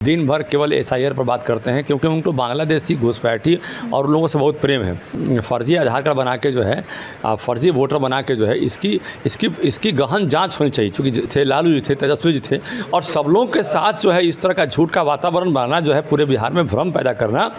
दिन भर केवल एसआईआर पर बात करते हैं क्योंकि उनको बांग्लादेशी घुसपैठी और लोगों से बहुत प्रेम है। फर्जी आधार कार्ड बना के जो है फर्जी वोटर बना के जो है इसकी गहन जांच होनी चाहिए। चूँकि थे लालू जी थे, तेजस्वी जी थे और सब लोग के साथ जो है इस तरह का झूठ का वातावरण बनाना जो है पूरे बिहार में भ्रम पैदा करना।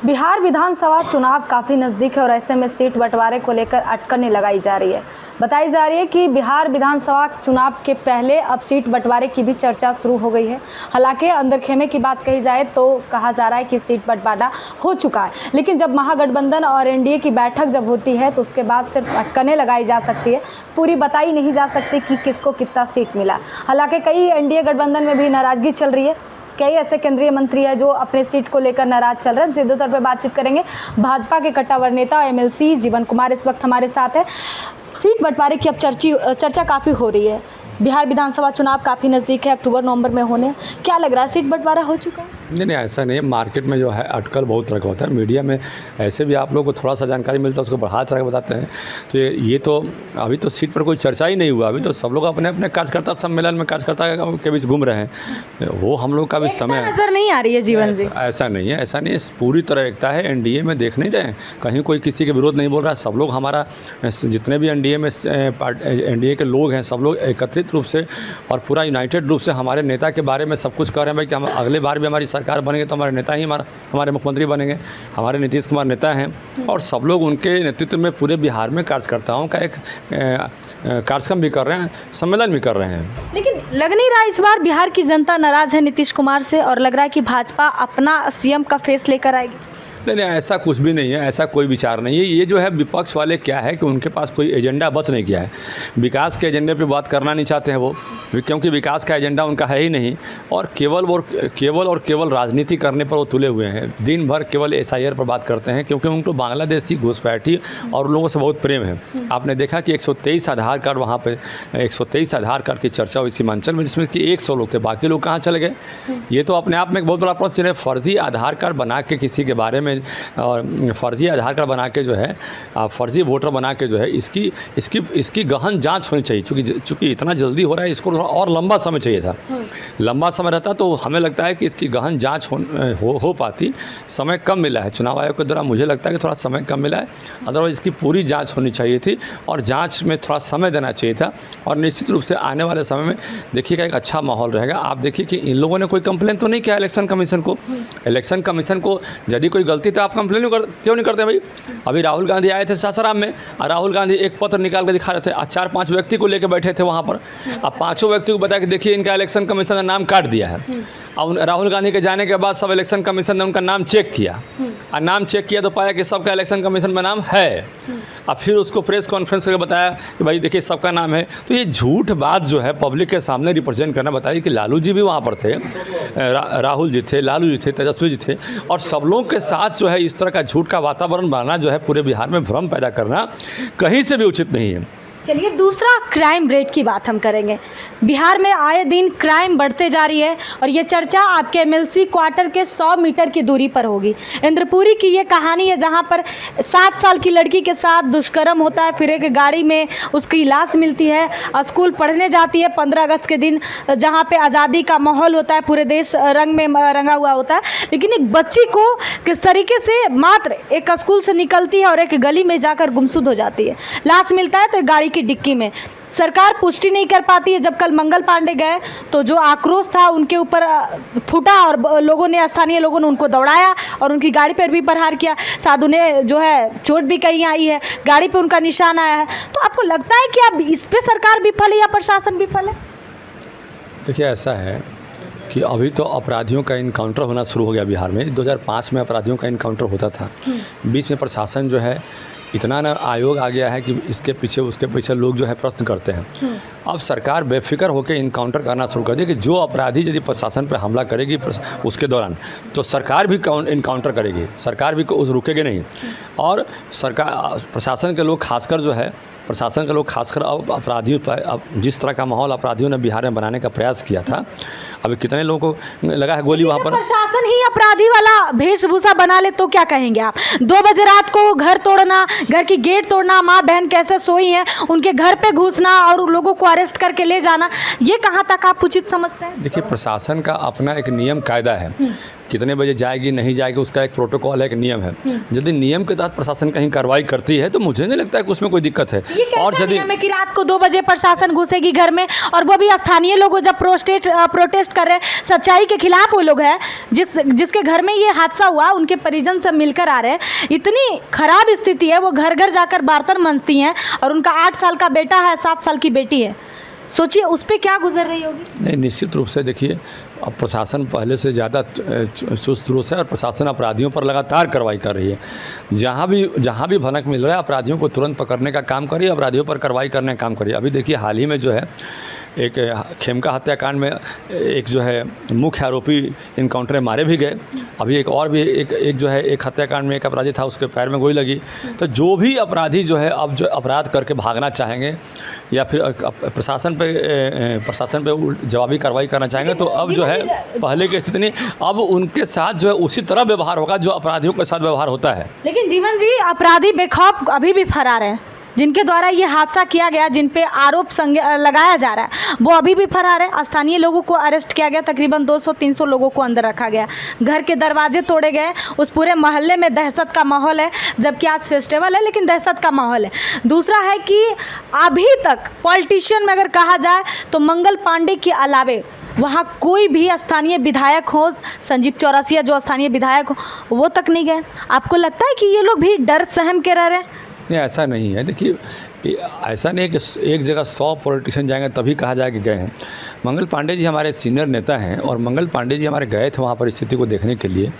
बिहार विधानसभा चुनाव काफ़ी नज़दीक है और ऐसे में सीट बंटवारे को लेकर अटकलें लगाई जा रही है। बताई जा रही है कि बिहार विधानसभा चुनाव के पहले अब सीट बंटवारे की भी चर्चा शुरू हो गई है। हालांकि अंदर खेमे की बात कही जाए तो कहा जा रहा है कि सीट बंटवारा हो चुका है, लेकिन जब महागठबंधन और एनडीए की बैठक जब होती है तो उसके बाद सिर्फ अटकलें लगाई जा सकती है, पूरी बताई नहीं जा सकती कि किसको कितना सीट मिला। हालांकि कई एनडीए गठबंधन में भी नाराज़गी चल रही है। कई ऐसे केंद्रीय मंत्री हैं जो अपने सीट को लेकर नाराज चल रहे हैं। सीधे तौर पर बातचीत करेंगे भाजपा के कट्टावर नेता एमएलसी जीवन कुमार इस वक्त हमारे साथ है। सीट बंटवारे की अब चर्चा काफ़ी हो रही है। बिहार विधानसभा चुनाव काफ़ी नज़दीक है, अक्टूबर नवंबर में होने। क्या लग रहा है, सीट बंटवारा हो चुका है? नहीं, ऐसा नहीं है। मार्केट में जो है अटकल बहुत तरह का होता है। मीडिया में ऐसे भी आप लोगों को थोड़ा सा जानकारी मिलता है, उसको बढ़ा चढ़ा के बताते हैं। तो ये तो अभी तो सीट पर कोई चर्चा ही नहीं हुआ। अभी तो सब लोग अपने अपने कार्यकर्ता सम्मेलन में कार्यकर्ता के बीच घूम रहे हैं। वो हम लोग का भी समय नजर नहीं आ रही है जीवन जी। ऐसा नहीं है, ऐसा नहीं है। पूरी तरह एकता है। एनडीए में देख नहीं रहे, कहीं कोई किसी के विरोध नहीं बोल रहा है। सब लोग हमारा जितने भी एनडीए के लोग हैं सब लोग एकत्रित रूप से और पूरा यूनाइटेड रूप से हमारे नेता के बारे में सब कुछ कह रहे हैं भाई कि हम अगले बार भी हमारी सरकार बनेंगे तो हमारे नेता ही हमारे मुख्यमंत्री बनेंगे। हमारे नीतीश कुमार नेता हैं और सब लोग उनके नेतृत्व में पूरे बिहार में कार्यकर्ताओं का एक कार्यक्रम भी कर रहे हैं, सम्मेलन भी कर रहे हैं। लेकिन लग नहीं रहा इस बार बिहार की जनता नाराज़ है नीतीश कुमार से और लग रहा है कि भाजपा अपना सीएम का फेस लेकर आएगी। नहीं, ऐसा कुछ भी नहीं है, ऐसा कोई विचार नहीं है। ये जो है विपक्ष वाले क्या है कि उनके पास कोई एजेंडा बच नहीं गया है। विकास के एजेंडे पे बात करना नहीं चाहते हैं वो, क्योंकि विकास का एजेंडा उनका है ही नहीं और केवल राजनीति करने पर वो तुले हुए हैं। दिन भर केवल एसआईआर पर बात करते हैं क्योंकि उनको बांग्लादेशी घुसपैठी और लोगों से बहुत प्रेम है। आपने देखा कि 123 आधार कार्ड वहाँ पर 123 आधार कार्ड की चर्चा हुई सीमांचल में, जिसमें कि 100 लोग थे, बाकी लोग कहाँ चले गए। ये तो अपने आप में एक बहुत बड़ा प्रश्न है। फर्जी आधार कार्ड बना के किसी के बारे में और फर्जी आधार कार्ड बना के जो है फर्जी वोटर बना के जो है इसकी गहन जांच होनी चाहिए। चूँकि इतना जल्दी हो रहा है, इसको और लंबा समय चाहिए था। लंबा समय रहता तो हमें लगता है कि इसकी गहन जांच हो पाती। समय कम मिला है चुनाव आयोग के दौरान, मुझे लगता है कि थोड़ा समय कम मिला है। अदरवाइज इसकी पूरी जाँच होनी चाहिए थी और जाँच में थोड़ा समय देना चाहिए था। और निश्चित रूप से आने वाले समय में देखिएगा एक अच्छा माहौल रहेगा। आप देखिए कि इन लोगों ने कोई कंप्लेन तो नहीं किया इलेक्शन कमीशन को। इलेक्शन कमीशन को यदि कोई गलती तो आप कंप्लेन क्यों नहीं करते भाई? अभी राहुल गांधी आए थे सासाराम में और राहुल गांधी एक पत्र निकाल कर दिखा रहे थे। 4-5 व्यक्ति को लेकर बैठे थे वहाँ पर। अब 5 व्यक्ति को बताया कि देखिए इनका इलेक्शन कमीशन ने नाम काट दिया है। अब राहुल गांधी के जाने के बाद सब इलेक्शन कमीशन ने उनका नाम चेक किया और नाम चेक किया तो पाया कि सबका इलेक्शन कमीशन में नाम है। अब फिर उसको प्रेस कॉन्फ्रेंस करके बताया कि भाई देखिए सबका नाम है। तो ये झूठ बात जो है पब्लिक के सामने रिप्रेजेंट करना। बताइए कि लालू जी भी वहाँ पर थे, राहुल जी थे, लालू जी थे, तेजस्वी जी थे और सब लोग के साथ जो है इस तरह का झूठ का वातावरण बनाना जो है पूरे बिहार में भ्रम पैदा करना कहीं से भी उचित नहीं है। चलिए दूसरा क्राइम रेट की बात हम करेंगे। बिहार में आए दिन क्राइम बढ़ते जा रही है और ये चर्चा आपके एमएलसी क्वार्टर के 100 मीटर की दूरी पर होगी। इंद्रपुरी की ये कहानी है जहां पर 7 साल की लड़की के साथ दुष्कर्म होता है, फिर एक गाड़ी में उसकी लाश मिलती है। स्कूल पढ़ने जाती है 15 अगस्त के दिन, जहाँ पर आज़ादी का माहौल होता है, पूरे देश रंग में रंगा हुआ होता है, लेकिन एक बच्ची को किस तरीके से मात्र एक स्कूल से निकलती है और एक गली में जाकर गुमशुद हो जाती है। लाश मिलता है तो गाड़ी की डिक्की में। सरकार पुष्टि नहीं कर पाती है। जब कल मंगल पांडे गए तो जो आक्रोश था उनके ऊपर फूटा और स्थानीय लोगों ने उनको दौड़ाया और उनकी गाड़ी पर भी प्रहार किया। साधु ने जो है चोट भी कहीं आई है, गाड़ी पे उनका निशान आया है। तो आपको लगता है कि अब इस पे सरकार विफल है या प्रशासन विफल है? देखिए ऐसा है कि अभी तो अपराधियों का इनकाउंटर होना शुरू हो गया बिहार में। 2005 में अपराधियों का इनकाउंटर होता था। बीच में प्रशासन जो है इतना ना आयोग आ गया है कि इसके पीछे उसके पीछे लोग जो है प्रश्न करते हैं। अब सरकार बेफिक्र होकर इनकाउंटर करना शुरू कर दी कि जो अपराधी यदि प्रशासन पर हमला करेगी उसके दौरान तो सरकार भी इनकाउंटर करेगी, सरकार भी रुकेगी नहीं। और सरकार प्रशासन के लोग खासकर अब अपराधियों पर अब जिस तरह का माहौल अपराधियों ने बिहार में बनाने का प्रयास किया था, अभी कितने लोगों को लगा है गोली वहाँ पर। प्रशासन ही अपराधी वाला वेशभूषा बना ले तो क्या कहेंगे आप? 2 बजे रात को घर तोड़ना, घर की गेट तोड़ना, माँ बहन कैसे सोई हैं उनके घर पे घुसना और लोगों को अरेस्ट करके ले जाना, ये कहाँ तक आप उचित समझते हैं? देखिए, प्रशासन का अपना एक नियम कायदा है, कितने बजे जाएगी नहीं जाएगी उसका एक प्रोटोकॉल है, एक नियम है। यदि नियम के तहत प्रशासन कहीं कार्रवाई करती है तो मुझे नहीं लगता है कि उसमें कोई दिक्कत है। और यदि नियम है कि रात को 2 बजे प्रशासन घुसेगी घर में, और वो भी स्थानीय लोग जब प्रोटेस्ट कर रहे हैं, सच्चाई के खिलाफ वो लोग हैं जिसके घर में ये हादसा हुआ, उनके परिजन सब मिलकर आ रहे हैं, इतनी खराब स्थिति है, वो घर घर जाकर बर्तन मांजती हैं और उनका 8 साल का बेटा है, 7 साल की बेटी है। सोचिए उस पर क्या गुजर रही होगी। नहीं, निश्चित रूप से देखिए, अब प्रशासन पहले से ज़्यादा चुस्त दुरुस्त है और प्रशासन अपराधियों पर लगातार कार्रवाई कर रही है। जहाँ भी भनक मिल रहा है अपराधियों को तुरंत पकड़ने का काम करिए, अपराधियों पर कार्रवाई करने का काम करिए। अभी देखिए, हाल ही में जो है एक खेमका हत्याकांड में एक जो है मुख्य आरोपी इनकाउंटर में मारे भी गए। अभी एक और भी एक जो है एक हत्याकांड में एक अपराधी था, उसके पैर में गोली लगी। तो जो भी अपराधी जो है अब जो अपराध करके भागना चाहेंगे या फिर प्रशासन पे जवाबी कार्रवाई करना चाहेंगे, तो अब जो है पहले की स्थिति नहीं, अब उनके साथ जो है उसी तरह व्यवहार होगा जो अपराधियों के साथ व्यवहार होता है। लेकिन जीवन जी, अपराधी बेखौफ अभी भी फरार है, जिनके द्वारा ये हादसा किया गया, जिन पे आरोप लगाया जा रहा है, वो अभी भी फरार है। स्थानीय लोगों को अरेस्ट किया गया, तकरीबन 200-300 लोगों को अंदर रखा गया, घर के दरवाजे तोड़े गए, उस पूरे मोहल्ले में दहशत का माहौल है। जबकि आज फेस्टिवल है लेकिन दहशत का माहौल है। दूसरा है कि अभी तक पॉलिटिशियन में अगर कहा जाए तो मंगल पांडे के अलावे वहाँ कोई भी स्थानीय विधायक हो, संजीव चौरसिया जो स्थानीय विधायक हो, वो तक नहीं गए। आपको लगता है कि ये लोग भी डर सहम के रह रहे हैं? नहीं, ऐसा नहीं है। देखिए, ऐसा नहीं कि एक जगह 100 पॉलिटिशियन जाएंगे तभी कहा जाए कि गए हैं। मंगल पांडे जी हमारे सीनियर नेता हैं और मंगल पांडे जी हमारे गए थे वहाँ पर स्थिति को देखने के लिए,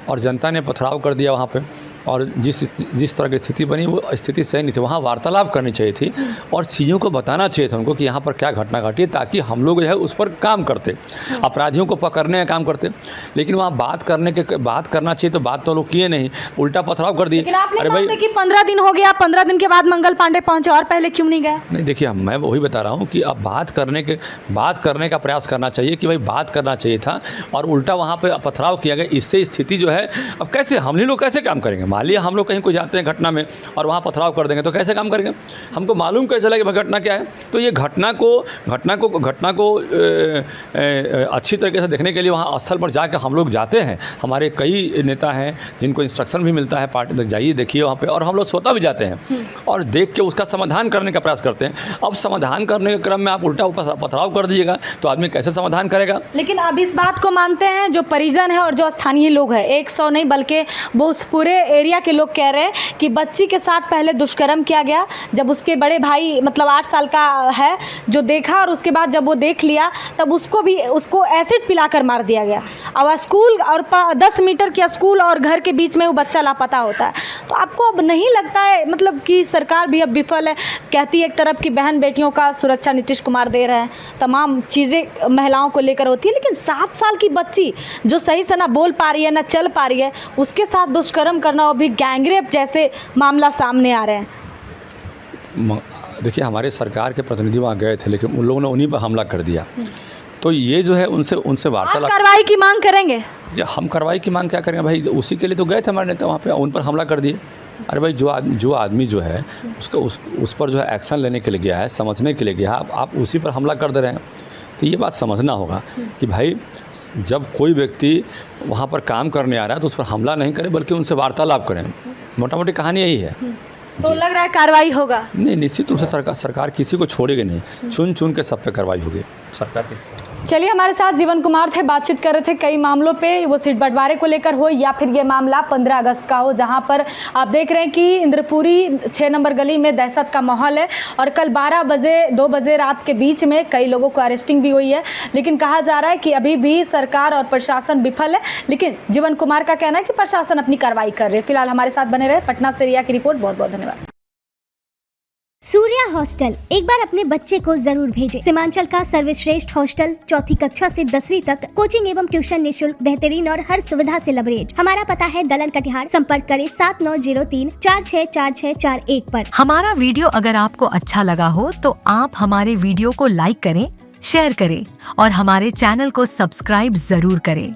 और जनता ने पथराव कर दिया वहाँ पे, और जिस तरह की स्थिति बनी वो स्थिति सही नहीं थी। वहाँ वार्तालाप करनी चाहिए थी और चीज़ों को बताना चाहिए था उनको कि यहाँ पर क्या घटना घटी, ताकि हम लोग जो है उस पर काम करते, अपराधियों को पकड़ने का काम करते। लेकिन वहाँ बात करना चाहिए तो बात तो लोग किए नहीं, उल्टा पथराव कर दिए। अरे भाई, कि 15 दिन हो गया, 15 दिन के बाद मंगल पांडे पहुँचे, और पहले क्यों नहीं गए? नहीं, देखिए, मैं वही बता रहा हूँ कि अब बात करने का प्रयास करना चाहिए कि भाई बात करना चाहिए था, और उल्टा वहाँ पर पथराव किया गया। इससे स्थिति जो है, अब कैसे हम लोग कैसे काम करेंगे? मान लिया हम लोग कहीं को जाते हैं घटना में और वहाँ पथराव कर देंगे तो कैसे काम करेंगे? हमको मालूम कैसे चलेगा कि घटना क्या है? तो ये घटना को अच्छी तरीके से देखने के लिए वहाँ स्थल पर जाकर हम लोग जाते हैं। हमारे कई नेता हैं जिनको इंस्ट्रक्शन भी मिलता है, पार्टी तक जाइए, देखिए वहाँ पे, और हम लोग स्वतः भी जाते हैं और देख के उसका समाधान करने का प्रयास करते हैं। अब समाधान करने के क्रम में आप उल्टा पथराव कर दीजिएगा तो आदमी कैसे समाधान करेगा? लेकिन अब इस बात को मानते हैं जो परिजन है और जो स्थानीय लोग हैं, 100 नहीं बल्कि वो उस पूरे एरिया के लोग कह रहे हैं कि बच्ची के साथ पहले दुष्कर्म किया गया। जब उसके बड़े भाई मतलब 8 साल का है जो देखा, और उसके बाद जब वो देख लिया तब उसको एसिड पिलाकर मार दिया गया। अब स्कूल और 10 मीटर के स्कूल और घर के बीच में वो बच्चा लापता होता है। तो आपको अब नहीं लगता है मतलब कि सरकार भी अब विफल है? कहती है एक तरफ की बहन बेटियों का सुरक्षा नीतीश कुमार दे रहे हैं, तमाम चीज़ें महिलाओं को लेकर होती है, लेकिन 7 साल की बच्ची जो सही से ना बोल पा रही है ना चल पा रही है, उसके साथ दुष्कर्म करना, वो भी गैंगरेप जैसे मामला सामने आ रहे हैं। देखिए, हमारे सरकार के प्रतिनिधि वहाँ गए थे लेकिन उन लोगों ने उन्हीं पर हमला कर दिया। तो ये जो है उनसे वार्तालाप, कार्रवाई की मांग करेंगे? या हम कार्रवाई की मांग क्या करेंगे भाई? उसी के लिए तो गए थे हमारे नेता वहाँ पे, उन पर हमला कर दिए। अरे भाई, जो आदमी जो है उसको उस पर जो है एक्शन लेने के लिए गया है, समझने के लिए गया है, आप उसी पर हमला कर दे रहे हैं। तो ये बात समझना होगा कि भाई जब कोई व्यक्ति वहाँ पर काम करने आ रहा है तो उस पर हमला नहीं करें बल्कि उनसे वार्तालाप करें। मोटा मोटी कहानी यही है। तो लग रहा है कार्रवाई होगा? नहीं, निश्चित रूप से सरकार किसी को छोड़ेगी नहीं, चुन के सब पे कार्रवाई होगी सरकार की। चलिए, हमारे साथ जीवन कुमार थे, बातचीत कर रहे थे कई मामलों पे, वो सीट बंटवारे को लेकर हो या फिर ये मामला 15 अगस्त का हो, जहां पर आप देख रहे हैं कि इंद्रपुरी 6 नंबर गली में दहशत का माहौल है। और कल 2 बजे रात के बीच में कई लोगों को अरेस्टिंग भी हुई है। लेकिन कहा जा रहा है कि अभी भी सरकार और प्रशासन विफल है। लेकिन जीवन कुमार का कहना है कि प्रशासन अपनी कार्रवाई कर रही है। फिलहाल हमारे साथ बने रहे। पटना से रिया की रिपोर्ट। बहुत बहुत धन्यवाद। सूर्या हॉस्टल एक बार अपने बच्चे को जरूर भेजें। सीमांचल का सर्वश्रेष्ठ हॉस्टल, 4वीं कक्षा से 10वीं तक कोचिंग एवं ट्यूशन निःशुल्क, बेहतरीन और हर सुविधा से लबरेज। हमारा पता है दलन कटिहार। संपर्क करें 7903464641 पर। हमारा वीडियो अगर आपको अच्छा लगा हो तो आप हमारे वीडियो को लाइक करें, शेयर करें और हमारे चैनल को सब्सक्राइब जरूर करें।